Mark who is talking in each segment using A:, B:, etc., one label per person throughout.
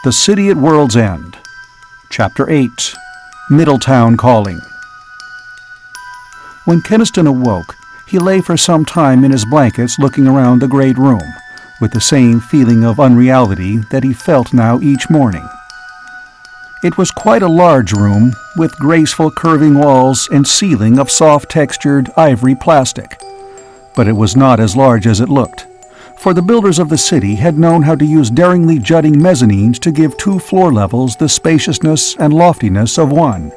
A: The City at World's End. Chapter 8. Middletown Calling. When Keniston awoke, he lay for some time in his blankets looking around the great room, with the same feeling of unreality that he felt now each morning. It was quite a large room, with graceful curving walls and ceiling of soft-textured ivory plastic. But it was not as large as it looked, for the builders of the city had known how to use daringly jutting mezzanines to give 2 floor levels the spaciousness and loftiness of one.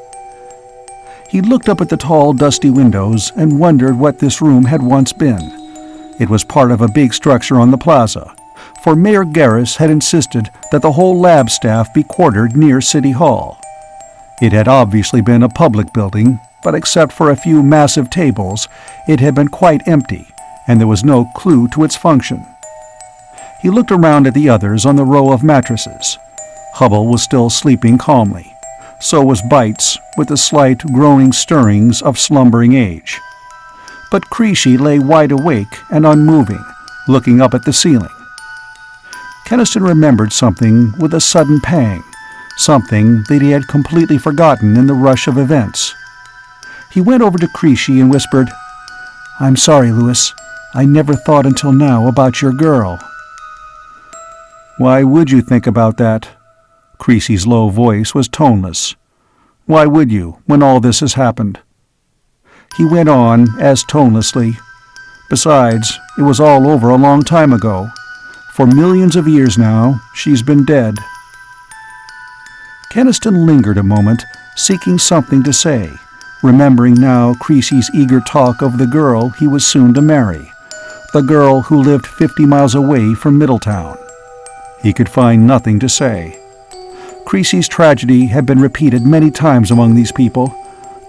A: He looked up at the tall, dusty windows and wondered what this room had once been. It was part of a big structure on the plaza, for Mayor Garris had insisted that the whole lab staff be quartered near City Hall. It had obviously been a public building, but except for a few massive tables, it had been quite empty, and there was no clue to its function. He looked around at the others on the row of mattresses. Hubble was still sleeping calmly. So was Bites, with the slight, groaning stirrings of slumbering age. But Creasy lay wide awake and unmoving, looking up at the ceiling. Keniston remembered something with a sudden pang, something that he had completely forgotten in the rush of events. He went over to Creasy and whispered, "I'm sorry, Louis. I never thought until now about your girl." "Why would you think about that?" Creasy's low voice was toneless. "Why would you, when all this has happened?" He went on, as tonelessly, "Besides, it was all over a long time ago. For millions of years now, she's been dead." Keniston lingered a moment, seeking something to say, remembering now Creasy's eager talk of the girl he was soon to marry, the girl who lived 50 miles away from Middletown. He could find nothing to say. Creasy's tragedy had been repeated many times among these people,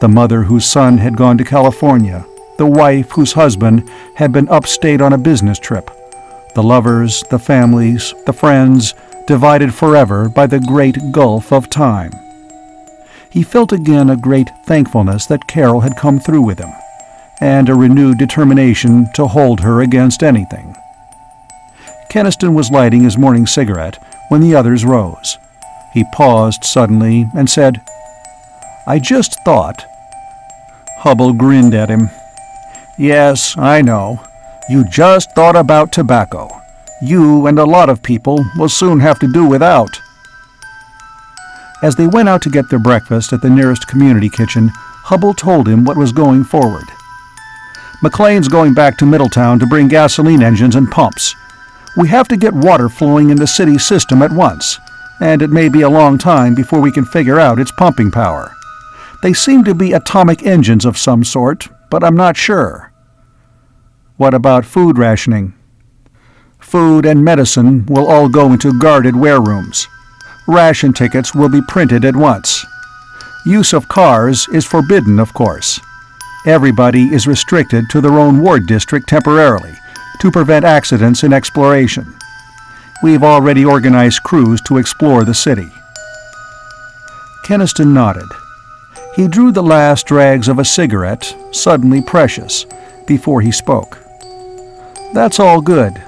A: the mother whose son had gone to California, the wife whose husband had been upstate on a business trip, the lovers, the families, the friends, divided forever by the great gulf of time. He felt again a great thankfulness that Carol had come through with him, and a renewed determination to hold her against anything. Keniston was lighting his morning cigarette when the others rose. He paused suddenly and said, "I just thought—" Hubble grinned at him. "Yes, I know. You just thought about tobacco. You and a lot of people will soon have to do without." As they went out to get their breakfast at the nearest community kitchen, Hubble told him what was going forward. "McLean's going back to Middletown to bring gasoline engines and pumps. We have to get water flowing in the city system at once, and it may be a long time before we can figure out its pumping power. They seem to be atomic engines of some sort, but I'm not sure." "What about food rationing?" "Food and medicine will all go into guarded warerooms. Ration tickets will be printed at once. Use of cars is forbidden, of course. Everybody is restricted to their own ward district temporarily, to prevent accidents in exploration. We've already organized crews to explore the city." Keniston nodded. He drew the last drags of a cigarette, suddenly precious, before he spoke. "That's all good.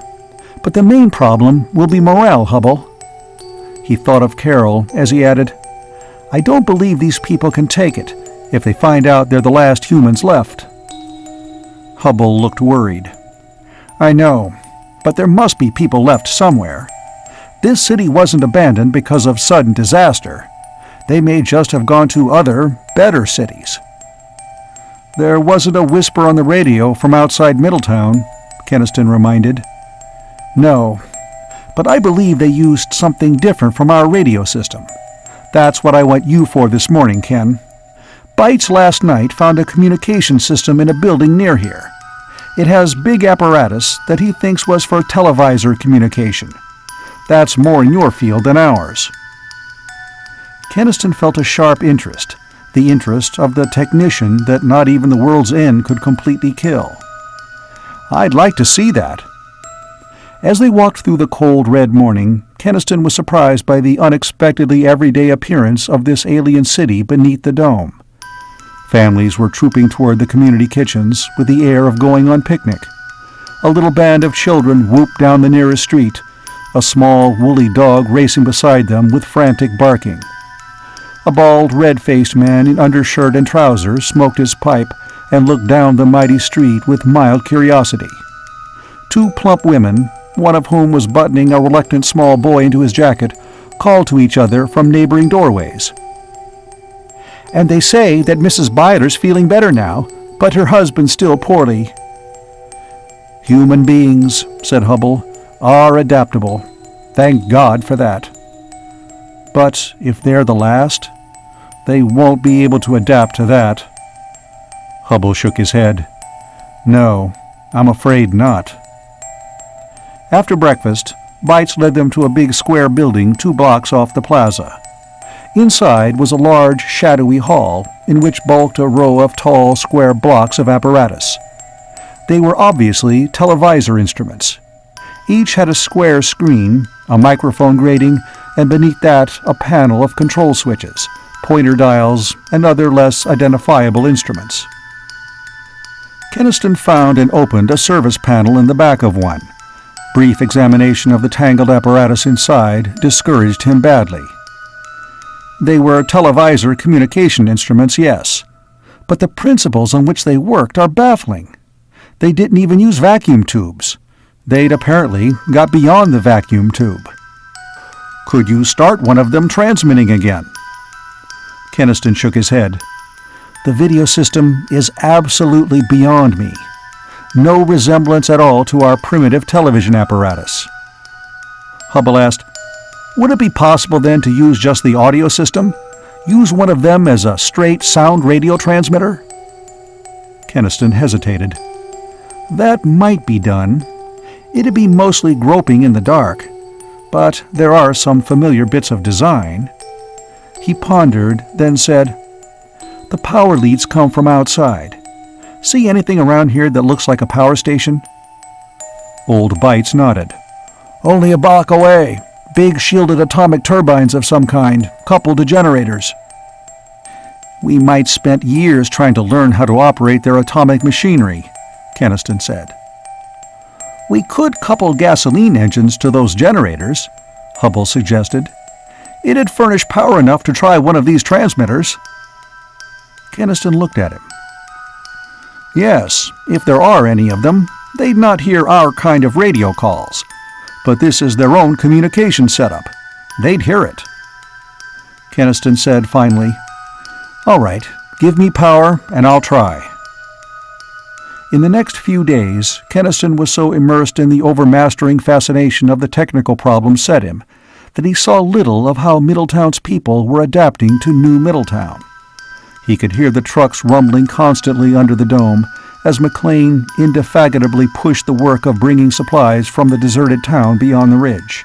A: But the main problem will be morale, Hubble." He thought of Carol as he added, "I don't believe these people can take it if they find out they're the last humans left." Hubble looked worried. "I know, but there must be people left somewhere. This city wasn't abandoned because of sudden disaster. They may just have gone to other, better cities." "There wasn't a whisper on the radio from outside Middletown," Keniston reminded. "No, but I believe they used something different from our radio system. That's what I want you for this morning, Ken. Bites last night found a communication system in a building near here. It has big apparatus that he thinks was for televisor communication. That's more in your field than ours." Keniston felt a sharp interest, the interest of the technician that not even the world's end could completely kill. "I'd like to see that." As they walked through the cold red morning, Keniston was surprised by the unexpectedly everyday appearance of this alien city beneath the dome. Families were trooping toward the community kitchens with the air of going on picnic. A little band of children whooped down the nearest street. a small, woolly dog racing beside them with frantic barking. A bald, red-faced man in undershirt and trousers smoked his pipe and looked down the mighty street with mild curiosity. Two plump women, one of whom was buttoning a reluctant small boy into his jacket, called to each other from neighboring doorways. "And they say that Mrs. Byler's feeling better now, but her husband's still poorly." "Human beings," said Hubble, "are adaptable. Thank God for that. But if they're the last, they won't be able to adapt to that." Hubble shook his head. "No, I'm afraid not." After breakfast, Bites led them to a big square building 2 blocks off the plaza. Inside was a large, shadowy hall in which bulked a row of tall, square blocks of apparatus. They were obviously televisor instruments. Each had a square screen, a microphone grating, and beneath that a panel of control switches, pointer dials, and other less identifiable instruments. Keniston found and opened a service panel in the back of one. Brief examination of the tangled apparatus inside discouraged him badly. They were televisor communication instruments, yes, but the principles on which they worked are baffling. They didn't even use vacuum tubes. They'd apparently got beyond the vacuum tube. "Could you start one of them transmitting again?" Keniston shook his head. "The video system is absolutely beyond me. No resemblance at all to our primitive television apparatus." Hubble asked, "Would it be possible then to use just the audio system? Use one of them as a straight sound radio transmitter?" Keniston hesitated. "That might be done. It'd be mostly groping in the dark, but there are some familiar bits of design." He pondered, then said, "The power leads come from outside. See anything around here that looks like a power station?" Old Bites nodded. "Only a block away. Big shielded atomic turbines of some kind, coupled to generators." "We might spend years trying to learn how to operate their atomic machinery," Keniston said. "We could couple gasoline engines to those generators," Hubble suggested. "It'd furnish power enough to try one of these transmitters." Keniston looked at him. "Yes, if there are any of them, they'd not hear our kind of radio calls. But this is their own communication setup. They'd hear it." Keniston said finally, "All right, give me power and I'll try." In the next few days, Keniston was so immersed in the overmastering fascination of the technical problems set him that he saw little of how Middletown's people were adapting to New Middletown. He could hear the trucks rumbling constantly under the dome as McLean indefatigably pushed the work of bringing supplies from the deserted town beyond the ridge.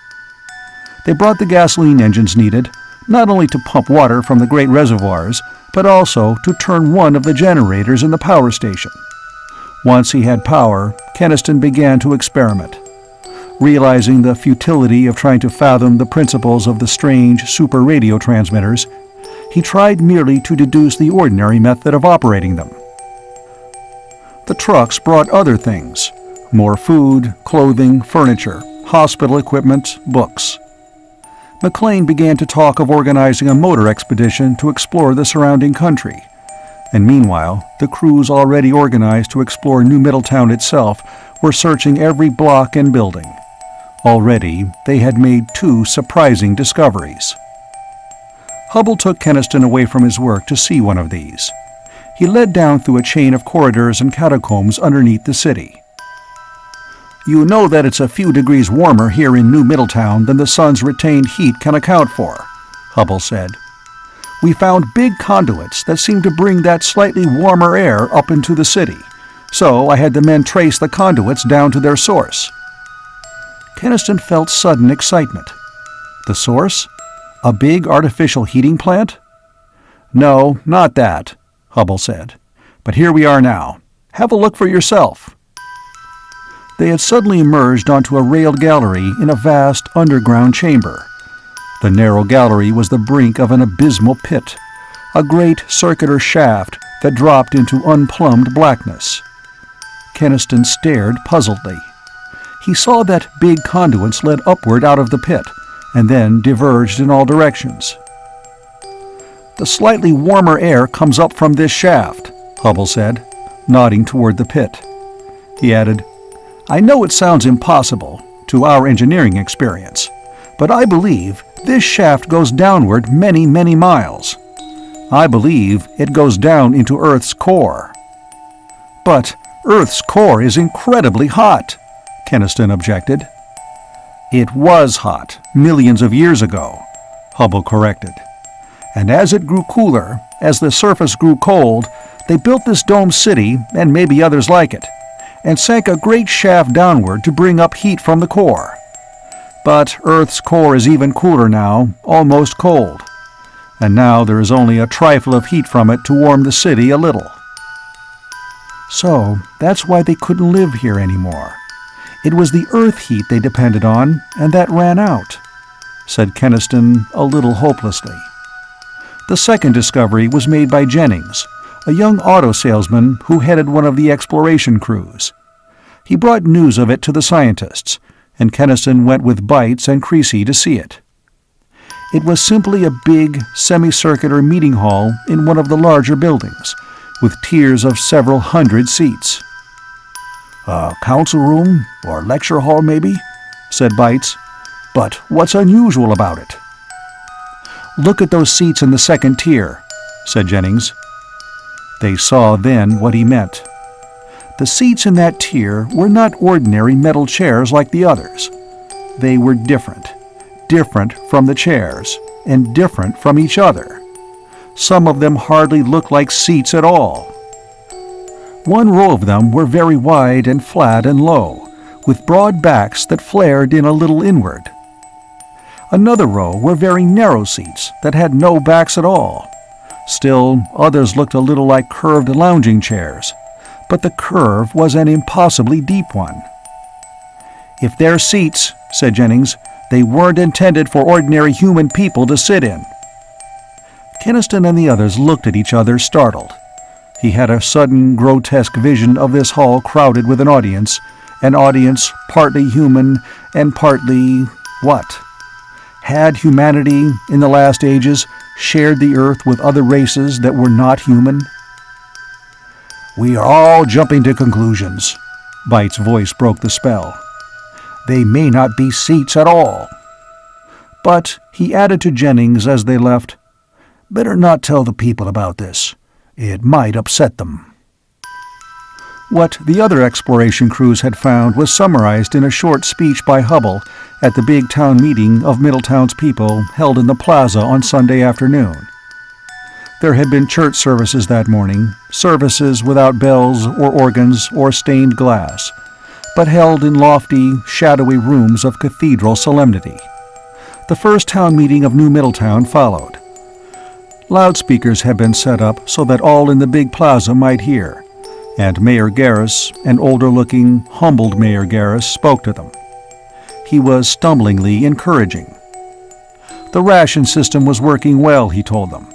A: They brought the gasoline engines needed, not only to pump water from the great reservoirs, but also to turn one of the generators in the power station. Once he had power, Keniston began to experiment. Realizing the futility of trying to fathom the principles of the strange super radio transmitters, he tried merely to deduce the ordinary method of operating them. The trucks brought other things: more food, clothing, furniture, hospital equipment, books. McLean began to talk of organizing a motor expedition to explore the surrounding country, and meanwhile the crews already organized to explore New Middletown itself were searching every block and building. Already they had made 2 surprising discoveries. Hubble took Keniston away from his work to see one of these. He led down through a chain of corridors and catacombs underneath the city. "You know that it's a few degrees warmer here in New Middletown than the sun's retained heat can account for," Hubble said. "We found big conduits that seemed to bring that slightly warmer air up into the city, so I had the men trace the conduits down to their source." Keniston felt sudden excitement. The source? A big artificial heating plant? "No, not that," Hubble said. "But here we are now. Have a look for yourself." They had suddenly emerged onto a railed gallery in a vast underground chamber. The narrow gallery was the brink of an abysmal pit, a great circular shaft that dropped into unplumbed blackness. Keniston stared puzzledly. He saw that big conduits led upward out of the pit, and then diverged in all directions. "The slightly warmer air comes up from this shaft," Hubble said, nodding toward the pit. He added, "I know it sounds impossible, to our engineering experience, but I believe this shaft goes downward many, many miles. I believe it goes down into Earth's core." "But Earth's core is incredibly hot," Keniston objected. "It was hot, millions of years ago," Hubble corrected. "And as it grew cooler, as the surface grew cold, they built this domed city, and maybe others like it, and sank a great shaft downward to bring up heat from the core. But Earth's core is even cooler now, almost cold. And now there is only a trifle of heat from it to warm the city a little." "So that's why they couldn't live here anymore. It was the Earth heat they depended on, and that ran out," said Keniston a little hopelessly. The second discovery was made by Jennings, a young auto salesman who headed one of the exploration crews. He brought news of it to the scientists, and Keniston went with Bites and Creasy to see it. It was simply a big, semicircular meeting hall in one of the larger buildings, with tiers of several hundred seats. "A council room, or lecture hall maybe?" said Bites. "But what's unusual about it?" "Look at those seats in the second tier," said Jennings. They saw then what he meant. The seats in that tier were not ordinary metal chairs like the others. They were different from the chairs, and different from each other. Some of them hardly looked like seats at all. One row of them were very wide and flat and low, with broad backs that flared in a little inward. Another row were very narrow seats that had no backs at all. Still, others looked a little like curved lounging chairs, but the curve was an impossibly deep one. "If they're seats," said Jennings, "they weren't intended for ordinary human people to sit in." Keniston and the others looked at each other, startled. He had a sudden, grotesque vision of this hall crowded with an audience partly human and partly what? Had humanity, in the last ages, shared the Earth with other races that were not human? "We are all jumping to conclusions." Bite's voice broke the spell. "They may not be seats at all." "But," he added to Jennings as they left, "better not tell the people about this. It might upset them." What the other exploration crews had found was summarized in a short speech by Hubble at the big town meeting of Middletown's people held in the plaza on Sunday afternoon. There had been church services that morning, services without bells or organs or stained glass, but held in lofty, shadowy rooms of cathedral solemnity. The first town meeting of New Middletown followed. Loudspeakers had been set up so that all in the big plaza might hear, and Mayor Garris, an older-looking, humbled Mayor Garris, spoke to them. He was stumblingly encouraging. The ration system was working well, he told them.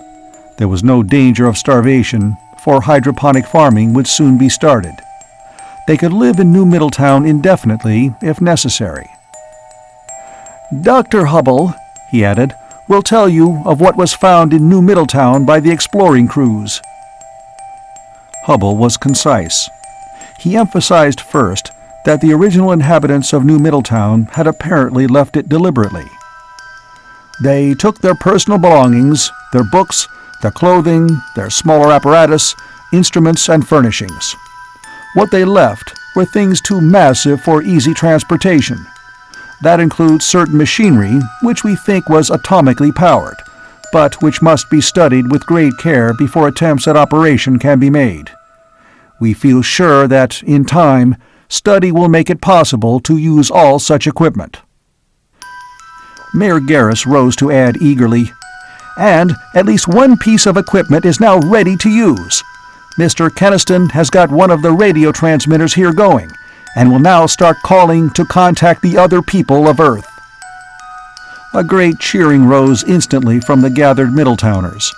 A: There was no danger of starvation, for hydroponic farming would soon be started. They could live in New Middletown indefinitely, if necessary. "Dr. Hubble," he added, "will tell you of what was found in New Middletown by the exploring crews." Hubble was concise. He emphasized first that the original inhabitants of New Middletown had apparently left it deliberately. "They took their personal belongings, their books, their clothing, their smaller apparatus, instruments and furnishings. What they left were things too massive for easy transportation. That includes certain machinery which we think was atomically powered, but which must be studied with great care before attempts at operation can be made. We feel sure that, in time, study will make it possible to use all such equipment." Mayor Garris rose to add eagerly, "And at least one piece of equipment is now ready to use. Mr. Keniston has got one of the radio transmitters here going, and will now start calling to contact the other people of Earth." A great cheering rose instantly from the gathered Middletowners.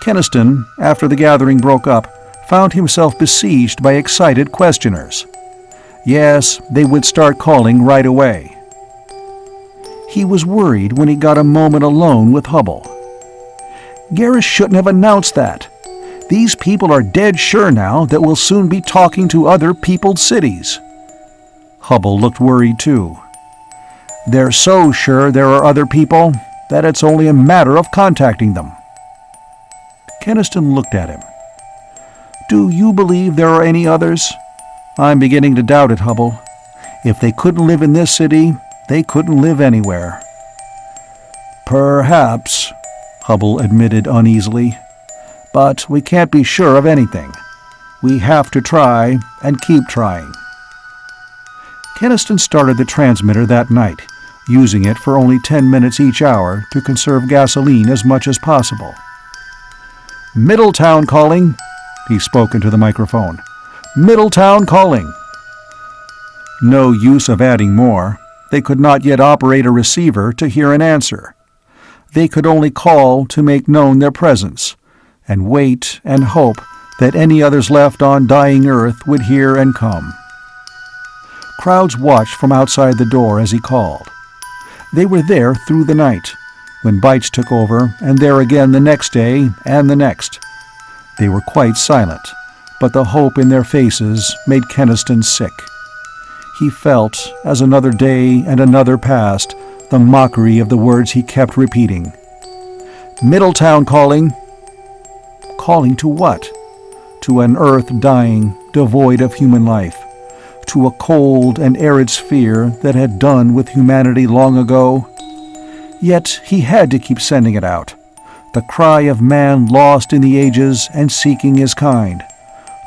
A: Keniston, after the gathering broke up, found himself besieged by excited questioners. Yes, they would start calling right away. He was worried when he got a moment alone with Hubble. Garrus shouldn't have announced that. These people are dead sure now that we'll soon be talking to other peopled cities. Hubble looked worried too. They're so sure there are other people that it's only a matter of contacting them. Keniston looked at him. Do you believe there are any others? I'm beginning to doubt it, Hubble. If they couldn't live in this city, they couldn't live anywhere. Perhaps, Hubble admitted uneasily. But we can't be sure of anything. We have to try and keep trying. Keniston started the transmitter that night, using it for only 10 minutes each hour to conserve gasoline as much as possible. Middletown calling, he spoke into the microphone. Middletown calling. No use of adding more. They could not yet operate a receiver to hear an answer. They could only call to make known their presence, and wait and hope that any others left on dying Earth would hear and come. Crowds watched from outside the door as he called. They were there through the night, when Bites took over, and there again the next day and the next. They were quite silent, but the hope in their faces made Keniston sick. He felt, as another day and another passed, the mockery of the words he kept repeating. Middletown calling. Calling to what? To an Earth dying, devoid of human life. To a cold and arid sphere that had done with humanity long ago. Yet he had to keep sending it out. The cry of man lost in the ages and seeking his kind.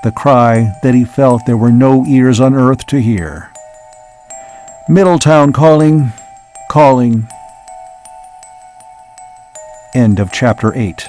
A: The cry that he felt there were no ears on Earth to hear. Middletown calling, calling. End of chapter 8.